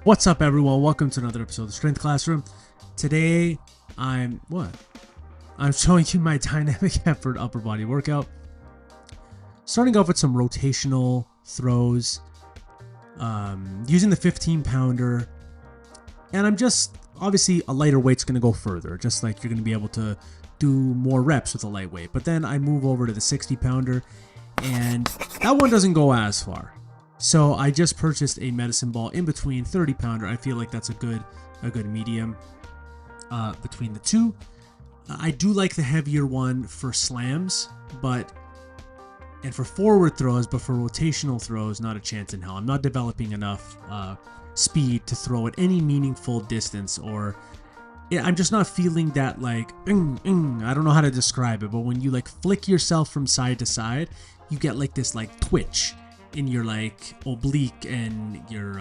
What's up, everyone? Welcome to another episode of the Strength Classroom. Today, I'm showing you my dynamic effort upper body workout. Starting off with some rotational throws, using the 15-pounder, and I'm just obviously a lighter weight's going to go further, just like you're going to be able to do more reps with a lightweight. But then I move over to the 60-pounder, and that one doesn't go as far. So I just purchased a medicine ball in between 30-pounder. I feel like that's a good medium between the two. I do like the heavier one for slams, and for forward throws, but for rotational throws, not a chance in hell. I'm not developing enough speed to throw at any meaningful distance, or I'm just not feeling that like, I don't know how to describe it, but when you like flick yourself from side to side, you get like this like twitch in your like oblique and your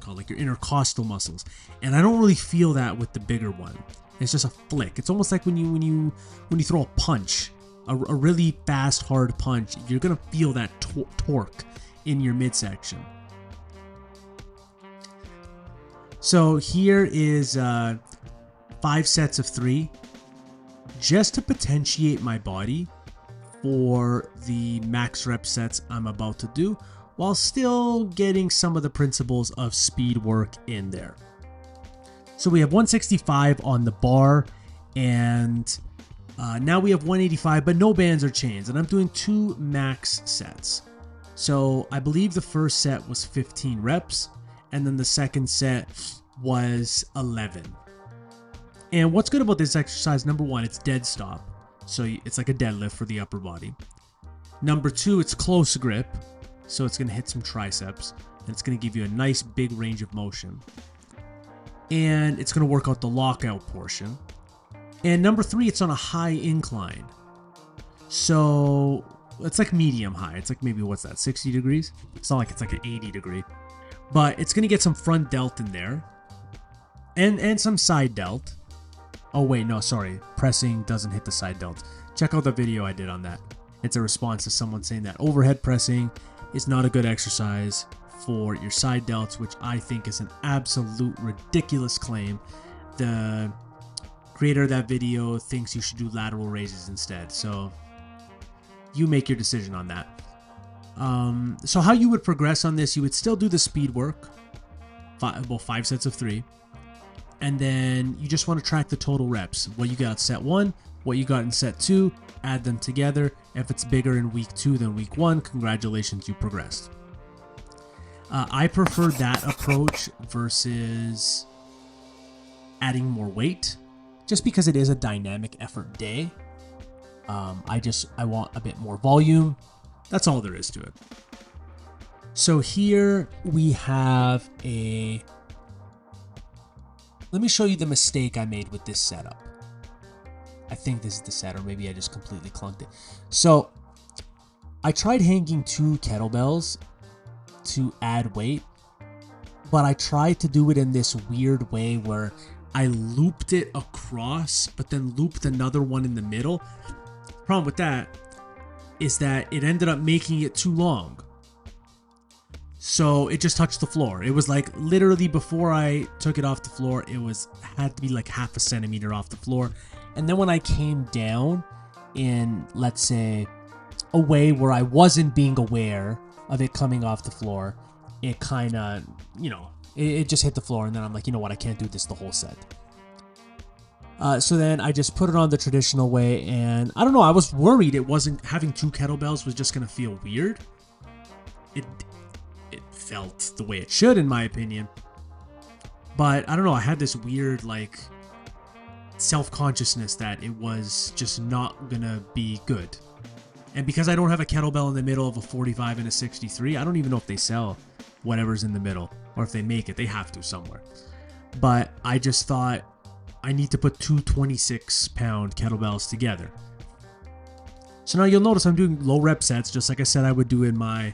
like your intercostal muscles, and I don't really feel that with the bigger one. It's just a flick. It's almost like when you throw a punch, a really fast hard punch, you're gonna feel that torque in your midsection. So here is 5 sets of 3, just to potentiate my body for the max rep sets I'm about to do, while still getting some of the principles of speed work in there. So we have 165 on the bar, and now we have 185, but no bands or chains, and I'm doing 2 max sets. So I believe the first set was 15 reps, and then the second set was 11. And what's good about this exercise, number 1, it's dead stop. So it's like a deadlift for the upper body. Number 2, it's close grip. So it's going to hit some triceps, and it's going to give you a nice big range of motion. And it's going to work out the lockout portion. And number 3, it's on a high incline. So it's like medium high. It's like maybe, 60 degrees? It's not like it's like an 80 degree. But it's going to get some front delt in there. And some side delt. Oh wait, no, sorry. Pressing doesn't hit the side delt. Check out the video I did on that. It's a response to someone saying that overhead pressing is not a good exercise for your side delts, which I think is an absolute ridiculous claim. The creator of that video thinks you should do lateral raises instead. So you make your decision on that. So how you would progress on this, you would still do the speed work, 5 sets of 3. And then you just want to track the total reps. What you got in set 1, what you got in set 2, add them together. If it's bigger in week 2 than week 1, congratulations, you progressed. I prefer that approach versus adding more weight, just because it is a dynamic effort day. I want a bit more volume. That's all there is to it. So here we have let me show you the mistake I made with this setup. I think this is the set, or maybe I just completely clunked it. So I tried hanging 2 kettlebells to add weight, but I tried to do it in this weird way where I looped it across, but then looped another one in the middle. The problem with that is that it ended up making it too long. So it just touched the floor. It was like literally before I took it off the floor, had to be like half a centimeter off the floor. And then when I came down in, let's say, a way where I wasn't being aware of it coming off the floor, it kind of, it just hit the floor. And then I'm like, you know what, I can't do this the whole set. So then I just put it on the traditional way, and I don't know, I was worried having 2 kettlebells was just going to feel weird. It felt the way it should, in my opinion. But I don't know, I had this weird like self-consciousness that it was just not gonna be good. And because I don't have a kettlebell in the middle of a 45 and a 63, I don't even know if they sell whatever's in the middle, or if they make it. They have to somewhere. But I just thought I need to put 2 26-pound kettlebells together. So now you'll notice I'm doing low rep sets, just like I said I would do in my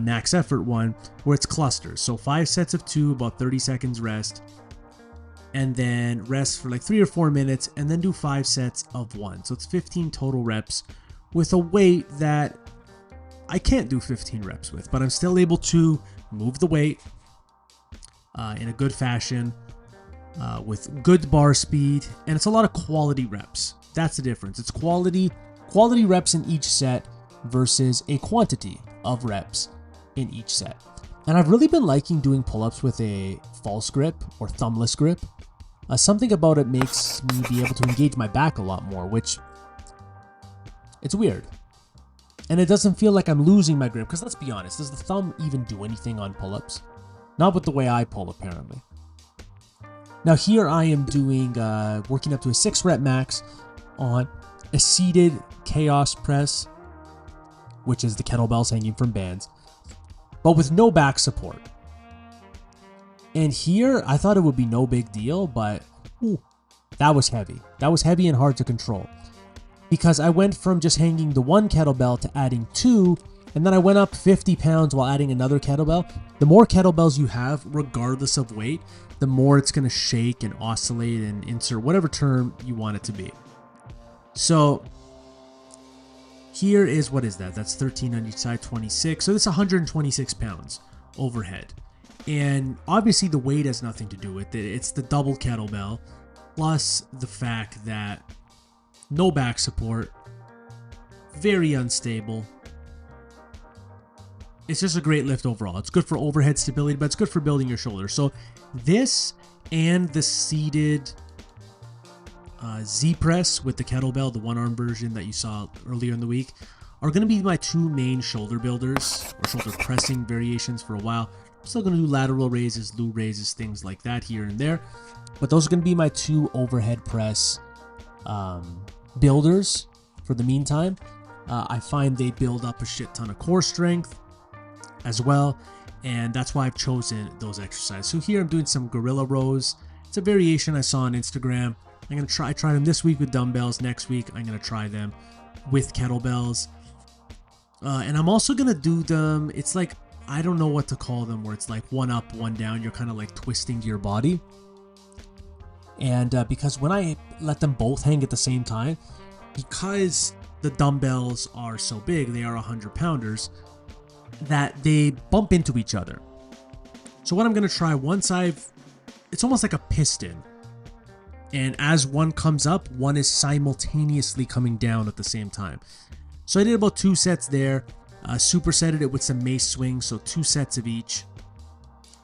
max effort one, where it's clusters. So 5 sets of 2, about 30 seconds rest, and then rest for like 3 or 4 minutes, and then do 5 sets of 1. So it's 15 total reps with a weight that I can't do 15 reps with, but I'm still able to move the weight, in a good fashion with good bar speed, and it's a lot of quality reps. That's the difference. It's quality reps in each set versus a quantity of reps in each set. And I've really been liking doing pull-ups with a false grip or thumbless grip. Something about it makes me be able to engage my back a lot more, which it's weird. And it doesn't feel like I'm losing my grip, because let's be honest, does the thumb even do anything on pull-ups? Not with the way I pull, apparently. Now here I am doing, working up to a 6 rep max on a seated chaos press, which is the kettlebells hanging from bands, but with no back support. And here, I thought it would be no big deal, but that was heavy. That was heavy and hard to control. Because I went from just hanging the one kettlebell to adding 2, and then I went up 50 pounds while adding another kettlebell. The more kettlebells you have, regardless of weight, the more it's going to shake and oscillate and insert whatever term you want it to be. So here is, what is that? That's 13 on each side, 26. So that's 126 pounds overhead. And obviously the weight has nothing to do with it. It's the double kettlebell, plus the fact that no back support, very unstable. It's just a great lift overall. It's good for overhead stability, but it's good for building your shoulders. So this and the seated Z press with the kettlebell, the one arm version that you saw earlier in the week, are going to be my 2 main shoulder builders or shoulder pressing variations for a while. I'm still going to do lateral raises, loop raises, things like that here and there. But those are going to be my 2 overhead press builders for the meantime. I find they build up a shit ton of core strength as well. And that's why I've chosen those exercises. So here I'm doing some gorilla rows. It's a variation I saw on Instagram. I'm going to try them this week with dumbbells. Next week, I'm going to try them with kettlebells. And I'm also going to do them, it's like, I don't know what to call them, where it's like one up, one down. You're kind of like twisting your body. And because when I let them both hang at the same time, because the dumbbells are so big, they are 100 pounders, that they bump into each other. So what I'm going to try, it's almost like a piston. And as one comes up, one is simultaneously coming down at the same time. So I did about 2 sets there. Supersetted it with some mace swings, so 2 sets of each.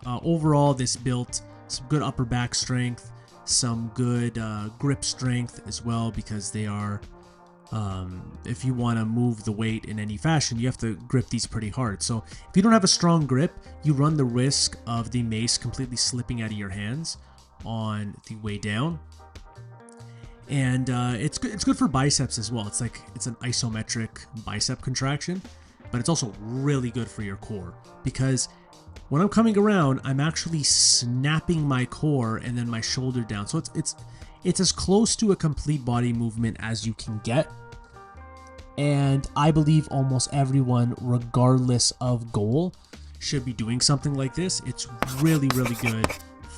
Overall, this built some good upper back strength, some good grip strength as well, because they are, if you want to move the weight in any fashion, you have to grip these pretty hard. So if you don't have a strong grip, you run the risk of the mace completely slipping out of your hands on the way down. And it's good for biceps as well. It's an isometric bicep contraction, but it's also really good for your core, because when I'm coming around, I'm actually snapping my core and then my shoulder down. So it's as close to a complete body movement as you can get. And I believe almost everyone, regardless of goal, should be doing something like this. It's really, really good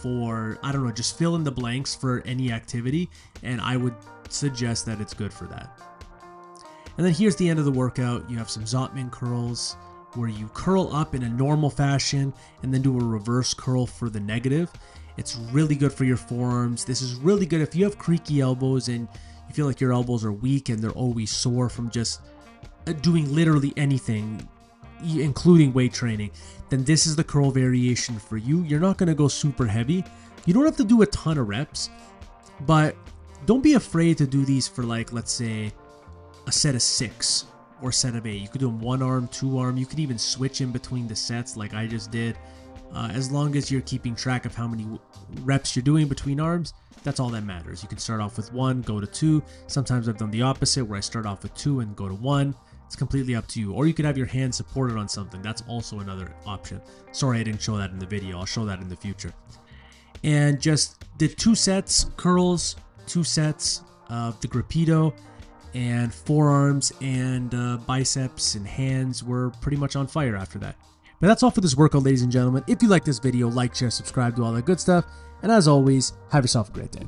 for, I don't know, just fill in the blanks for any activity, and I would suggest that it's good for that. And then here's the end of the workout. You have some Zottman curls where you curl up in a normal fashion and then do a reverse curl for the negative. It's really good for your forearms. This is really good if you have creaky elbows and you feel like your elbows are weak and they're always sore from just doing literally anything, including weight training. Then this is the curl variation for you. You're not going to go super heavy. You don't have to do a ton of reps, but don't be afraid to do these for, like, let's say a set of 6 or set of 8. You could do them 1 arm, 2 arm. You could even switch in between the sets like I just did. As long as you're keeping track of how many reps you're doing between arms, that's all that matters. You can start off with 1, go to 2. Sometimes I've done the opposite, where I start off with 2 and go to 1. It's completely up to you. Or you could have your hand supported on something. That's also another option. Sorry I didn't show that in the video. I'll show that in the future. And just did 2 sets curls, 2 sets of the Grappito, and forearms and biceps and hands were pretty much on fire after that. But that's all for this workout, ladies and gentlemen. If you like this video, like, share, subscribe, do all that good stuff. And as always, have yourself a great day.